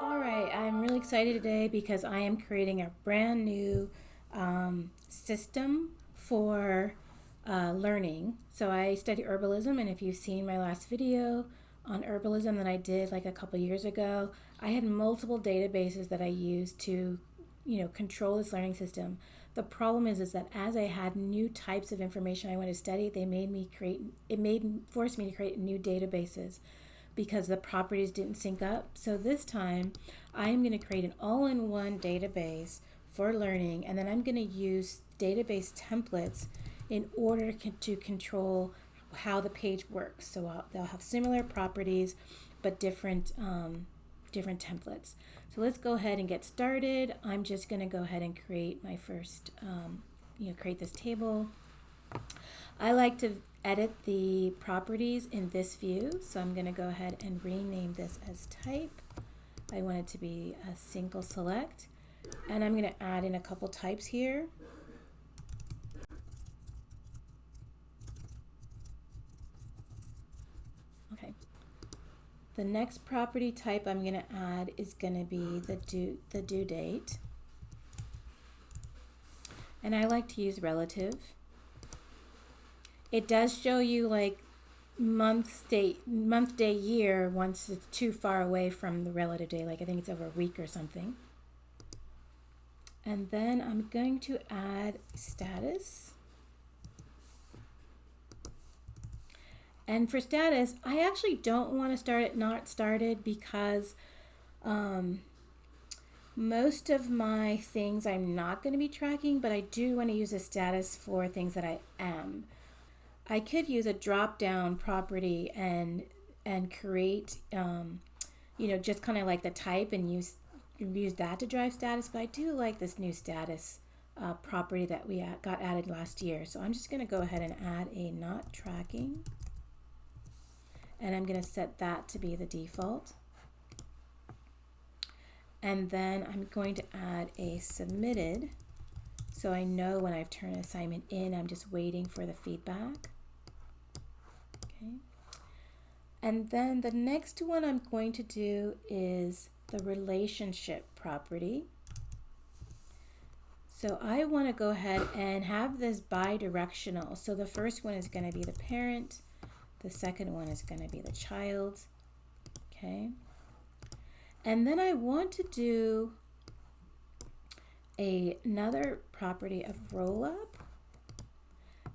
All right, I'm really excited today because I am creating a brand new system for learning. So I study herbalism, and if you've seen my last video on herbalism that I did like a couple years ago, I had multiple databases that I used to, control this learning system. The problem is that as I had new types of information I wanted to study, they made me create it made forced me to create new databases because the properties didn't sync up. So this time I am going to create an all-in-one database for learning, and then I'm going to use database templates in order to control how the page works. So they'll have similar properties but different templates. So let's go ahead and get started. I'm just going to go ahead and create my first, create this table. I like to edit the properties in this view, so I'm going to go ahead and rename this as type. I want it to be a single select, and I'm going to add in a couple types here. Okay. The next property type I'm going to add is going to be the due date. And I like to use relative. It does show you like month, day, year once it's too far away from the relative day, like I think it's over a week or something. And then I'm going to add status. And for status, I actually don't want to start it not started because most of my things I'm not going to be tracking, but I do want to use a status for things that I am. I could use a drop down property and create, just kind of like the type and use that to drive status. But I do like this new status property that we got added last year. So I'm just going to go ahead and add a not tracking. And I'm going to set that to be the default. And then I'm going to add a submitted. So I know when I've turned an assignment in, I'm just waiting for the feedback. Okay. And then the next one I'm going to do is the relationship property. So I want to go ahead and have this bi-directional. So the first one is going to be the parent. The second one is going to be the child. Okay. And then I want to do another property of roll up.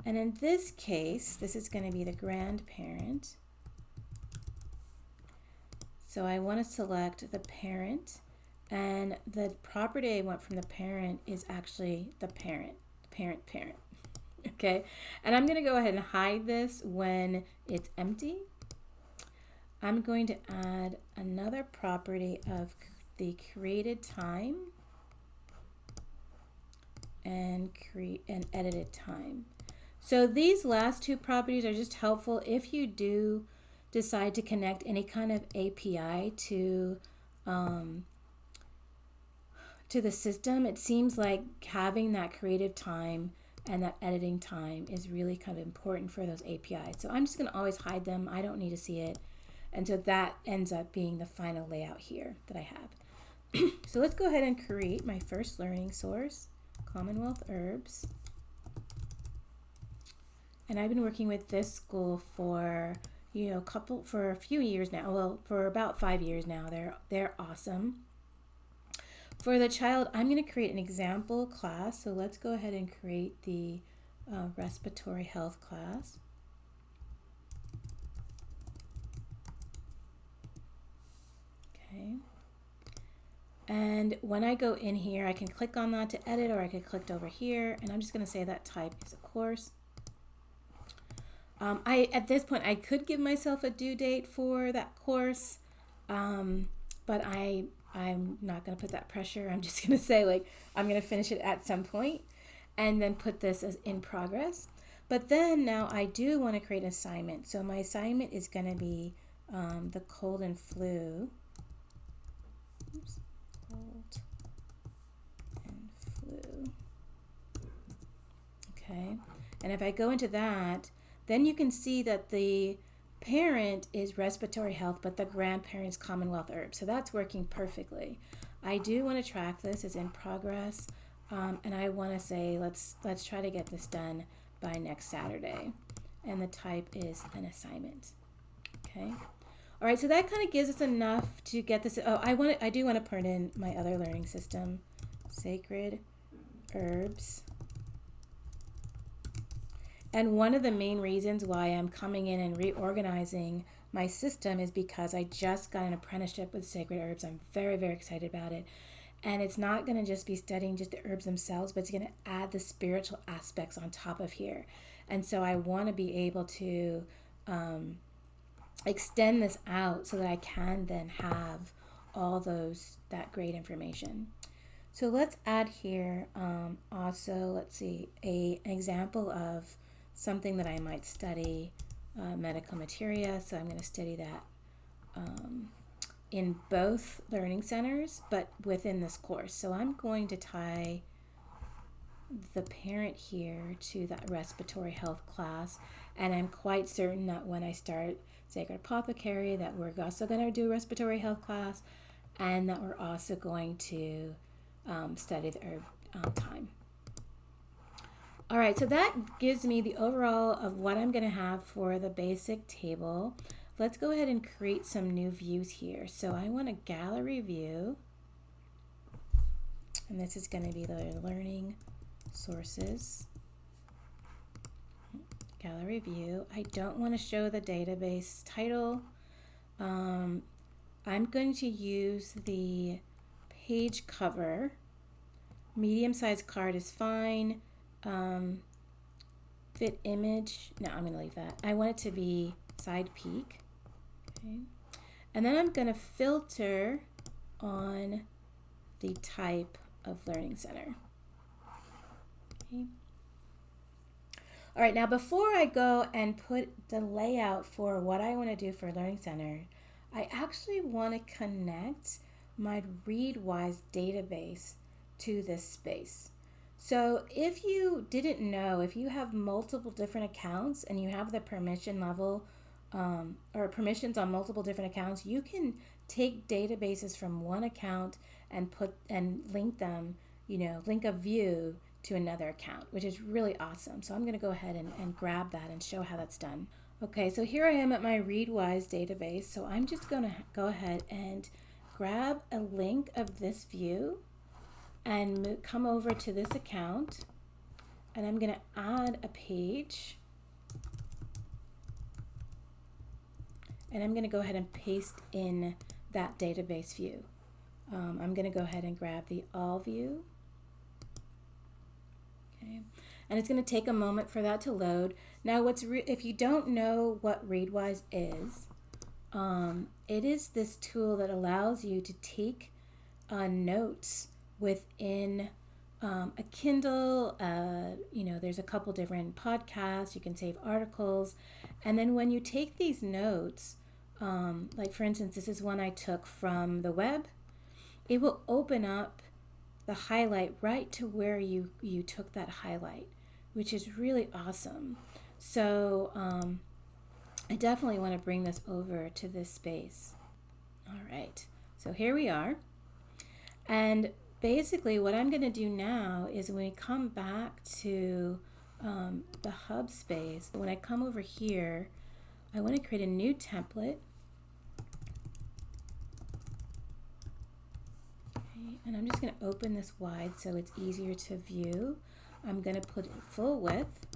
And in this case, this is going to be the grandparent. So I want to select the parent, and the property I want from the parent is actually the parent. Okay, and I'm going to go ahead and hide this when it's empty. I'm going to add another property of the created time and create an edited time. So these last two properties are just helpful if you do decide to connect any kind of API to the system. It seems like having that creative time and that editing time is really kind of important for those APIs. So I'm just going to always hide them. I don't need to see it. And so that ends up being the final layout here that I have. So let's go ahead and create my first learning source, Commonwealth Herbs. And I've been working with this school for for a few years now. Well, for about 5 years now. They're awesome. For the child, I'm going to create an example class. So let's go ahead and create the respiratory health class. Okay. And when I go in here, I can click on that to edit, or I could click over here, and I'm just going to say that type is a course. At this point, I could give myself a due date for that course, but I'm not going to put that pressure. I'm just going to say, like, I'm going to finish it at some point and then put this as in progress. But then now I do want to create an assignment. So my assignment is going to be the cold and flu. Oops, cold and flu. Okay. And if I go into that, then you can see that the parent is respiratory health, but the grandparent's Commonwealth herbs. So that's working perfectly. I do want to track this as in progress, and I want to say let's try to get this done by next Saturday. And the type is an assignment. Okay. All right, so that kind of gives us enough to get this. Oh, I do want to put in my other learning system, Sacred Herbs. And one of the main reasons why I'm coming in and reorganizing my system is because I just got an apprenticeship with Sacred Herbs. I'm very, very excited about it. And it's not going to just be studying just the herbs themselves, but it's going to add the spiritual aspects on top of here. And so I want to be able to extend this out so that I can then have all that great information. So let's add here also, let's see, an example of something that I might study, medical materia. So I'm going to study that in both learning centers, but within this course. So I'm going to tie the parent here to that respiratory health class, and I'm quite certain that when I start Sacred Apothecary that we're also going to do a respiratory health class, and that we're also going to study the herb time. All right, so that gives me the overall of what I'm going to have for the basic table. Let's go ahead and create some new views here. So I want a gallery view, and this is going to be the learning sources. Gallery view. I don't want to show the database title. I'm going to use the page cover. Medium-sized card is fine. Fit image. No, I'm going to leave that. I want it to be side peek. Okay. And then I'm going to filter on the type of learning center. Okay. All right, now before I go and put the layout for what I want to do for Learning Center, I actually want to connect my Readwise database to this space. So if you didn't know, if you have multiple different accounts and you have the permission level or permissions on multiple different accounts, you can take databases from one account and link them, link a view to another account, which is really awesome. So I'm going to go ahead and grab that and show how that's done. Okay, so here I am at my Readwise database. So I'm just going to go ahead and grab a link of this view and come over to this account, and I'm going to add a page, and I'm going to go ahead and paste in that database view. I'm going to go ahead and grab the all view. Okay. And it's going to take a moment for that to load. Now, if you don't know what Readwise is, it is this tool that allows you to take notes within a Kindle. There's a couple different podcasts. You can save articles. And then when you take these notes, like for instance, this is one I took from the web, it will open up the highlight right to where you took that highlight, which is really awesome. So I definitely want to bring this over to this space. All right, so here we are. And basically what I'm going to do now is when we come back to the hub space, when I come over here, I want to create a new template. And I'm just going to open this wide so it's easier to view. I'm going to put it full width.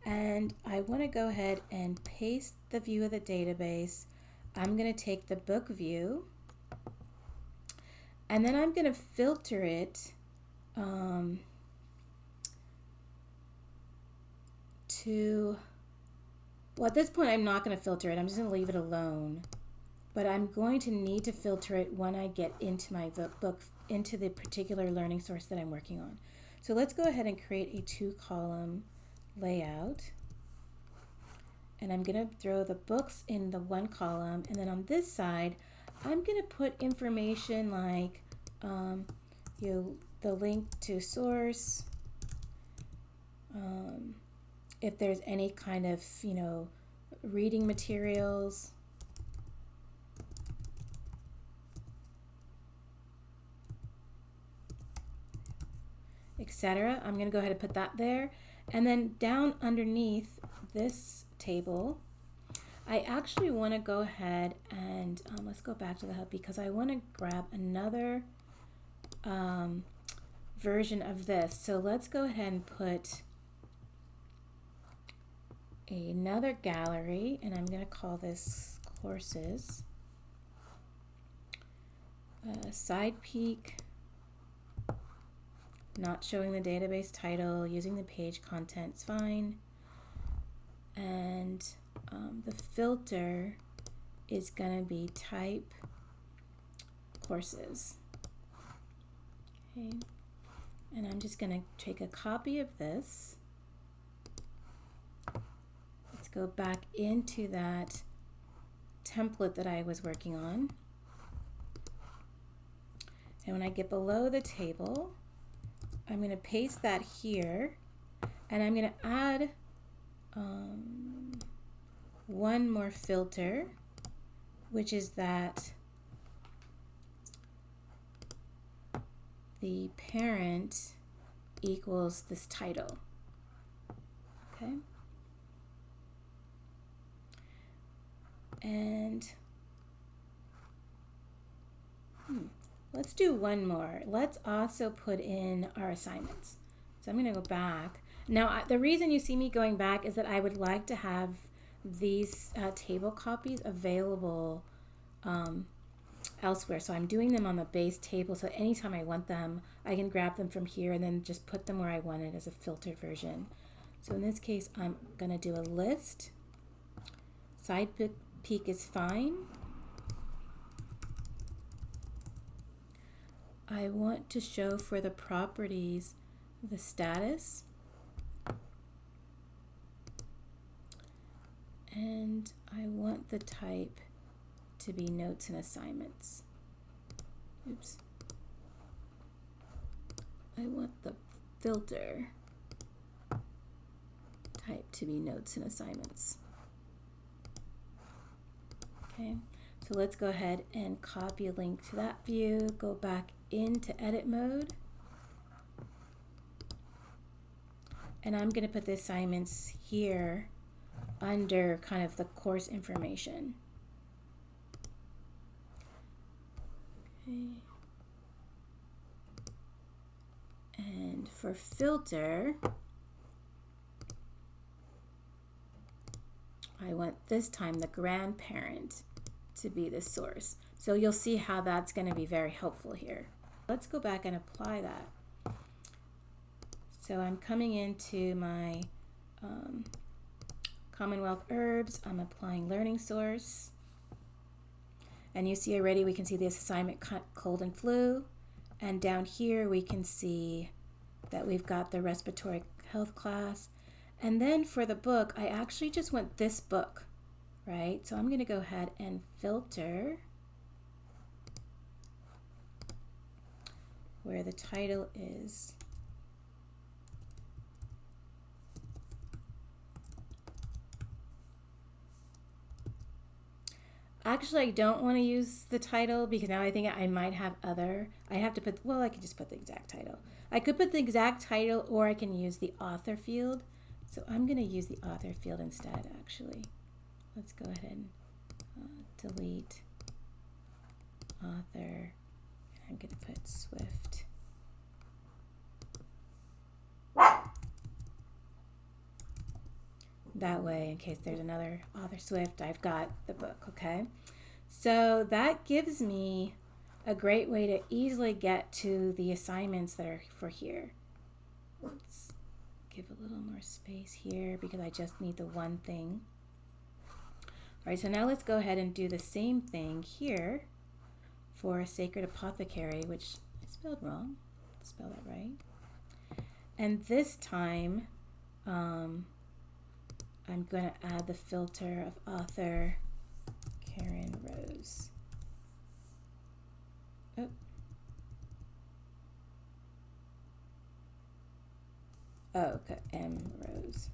And I want to go ahead and paste the view of the database. I'm going to take the book view. And then I'm going to filter it to, well, at this point I'm not going to filter it. I'm just going to leave it alone. But I'm going to need to filter it when I get into my book, into the particular learning source that I'm working on. So let's go ahead and create a 2-column layout. And I'm going to throw the books in the 1 column. And then on this side, I'm going to put information like the link to source, if there's any kind of, reading materials. Etc. I'm going to go ahead and put that there. And then down underneath this table, I actually want to go ahead and let's go back to the hub because I want to grab another version of this. So let's go ahead and put another gallery, and I'm going to call this courses. Side peek, not showing the database title, using the page content is fine. And the filter is going to be type courses. Okay. And I'm just going to take a copy of this. Let's go back into that template that I was working on. And when I get below the table, I'm going to paste that here, and I'm going to add one more filter, which is that the parent equals this title. Okay. And let's do one more. Let's also put in our assignments. So I'm going to go back. Now, the reason you see me going back is that I would like to have these table copies available elsewhere. So I'm doing them on the base table, so anytime I want them, I can grab them from here and then just put them where I want it as a filtered version. So in this case, I'm going to do a list. Side peek is fine. I want to show for the properties the status. And I want the type to be notes and assignments. Oops. I want the filter type to be notes and assignments. Okay, so let's go ahead and copy a link to that view, go back into edit mode. And I'm going to put the assignments here under kind of the course information. Okay. And for filter, I want this time the grandparent to be the source. So you'll see how that's going to be very helpful here. Let's go back and apply that. So I'm coming into my Commonwealth Herbs. I'm applying learning source. And you see already we can see this assignment cold and flu. And down here we can see that we've got the respiratory health class. And then for the book, I actually just want this book, right? So I'm going to go ahead and filter where the title is. Actually, I don't want to use the title because now I think I might have other. I have to put, well, I could just put the exact title. I could put the exact title, or I can use the author field. So I'm going to use the author field instead, actually. Let's go ahead and delete author. I'm going to put Swift. That way, in case there's another author Swift, I've got the book, okay? So that gives me a great way to easily get to the assignments that are for here. Let's give a little more space here because I just need the one thing. All right, so now let's go ahead and do the same thing here for Sacred Apothecary, which I spelled wrong. Let's spell that right. And this time, I'm going to add the filter of author Karen Rose. Oh. Oh, okay, M Rose.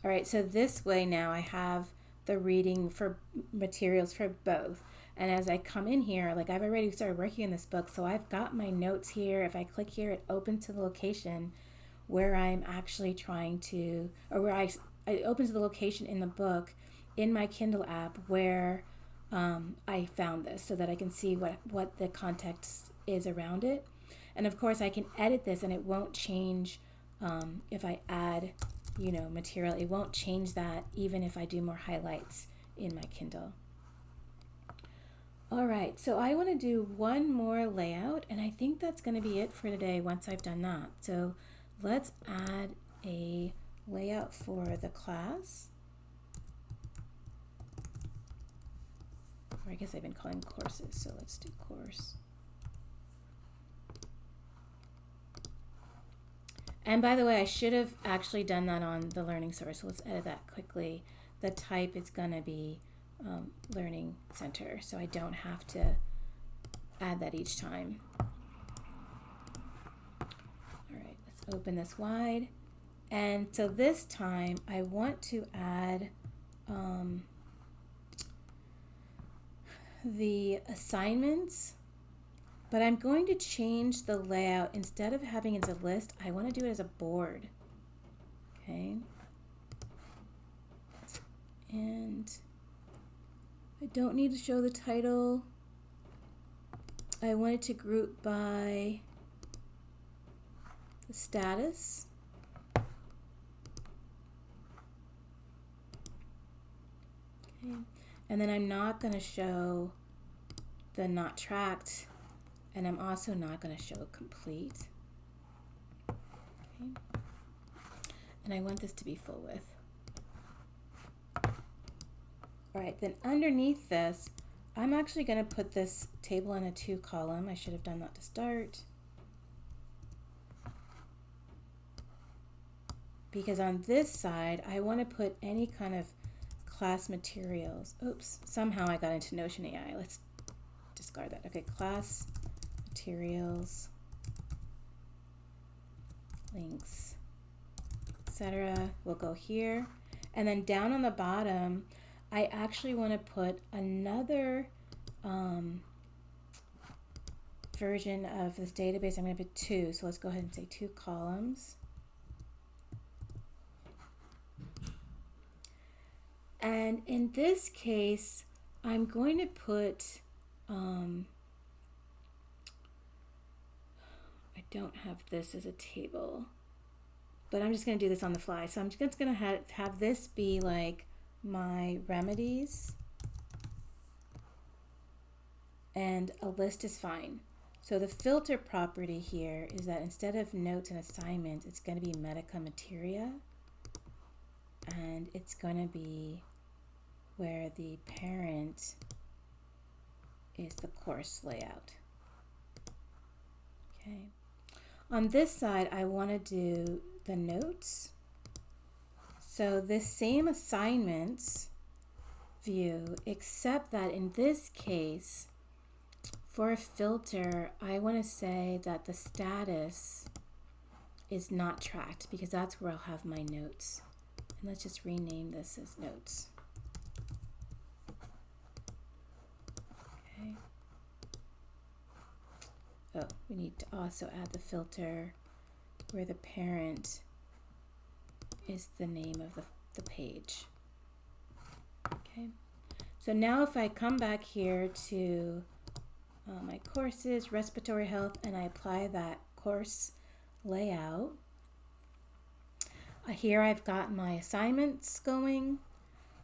All right, so this way now I have the reading for materials for both. And as I come in here, like I've already started working in this book, so I've got my notes here. If I click here, it opens to the location where I'm actually trying to, or where it opens to the location in the book in my Kindle app where I found this so that I can see what the context is around it. And of course I can edit this and it won't change if I add, material. It won't change that even if I do more highlights in my Kindle. All right, so I want to do one more layout, and I think that's going to be it for today once I've done that. So let's add a layout for the class. Or I guess I've been calling courses, so let's do course. And by the way, I should have actually done that on the learning source, so let's edit that quickly. The type is going to be Learning Center, so I don't have to add that each time. All right, let's open this wide. And so this time I want to add the assignments, but I'm going to change the layout. Instead of having it as a list, I want to do it as a board. Okay. And I don't need to show the title. I want it to group by the status. Okay. And then I'm not going to show the not tracked, and I'm also not going to show complete. Okay. And I want this to be full width. All right, then underneath this, I'm actually going to put this table in a 2 column. I should have done that to start. Because on this side, I want to put any kind of class materials. Oops, somehow I got into Notion AI. Let's discard that. Okay, class materials, links, etc. will go here. And then down on the bottom, I actually want to put another version of this database. I'm going to put 2, so let's go ahead and say 2 columns. And in this case, I'm going to put, I don't have this as a table, but I'm just going to do this on the fly. So I'm just going to have this be like my remedies, and a list is fine. So the filter property here is that instead of notes and assignments, it's going to be Medica Materia, and it's going to be where the parent is the course layout. Okay. On this side, I want to do the notes. So this same assignments view, except that in this case, for a filter, I want to say that the status is not tracked, because that's where I'll have my notes. And let's just rename this as notes. Okay. Oh, we need to also add the filter where the parent is the name of the page. Okay, so now if I come back here to my courses, respiratory health, and I apply that course layout, here I've got my assignments going.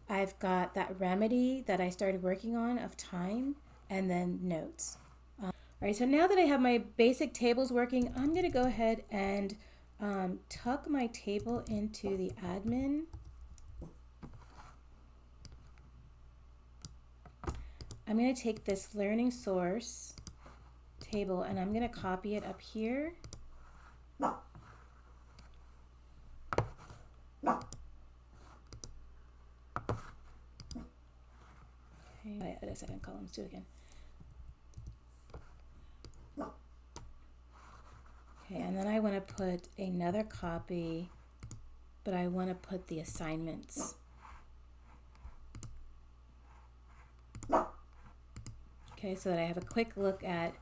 I've got that remedy that I started working on of time, and then notes. All right, so now that I have my basic tables working, I'm going to go ahead and tuck my table into the admin. I'm going to take this learning source table and I'm going to copy it up here. Okay, I added a second column. Let's do it again. Okay, and then I want to put another copy but I want to put the assignments. Okay, so that I have a quick look at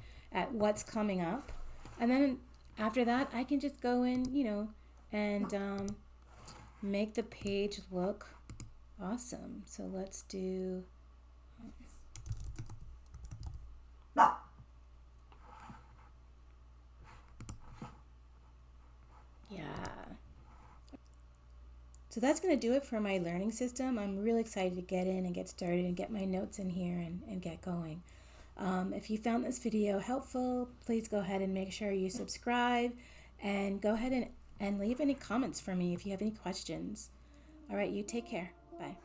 what's coming up. And then after that, I can just go in, and make the page look awesome. So let's do... Yeah. So that's going to do it for my learning system. I'm really excited to get in and get started and get my notes in here and get going. If you found this video helpful, please go ahead and make sure you subscribe and go ahead and leave any comments for me if you have any questions. All right, you take care. Bye.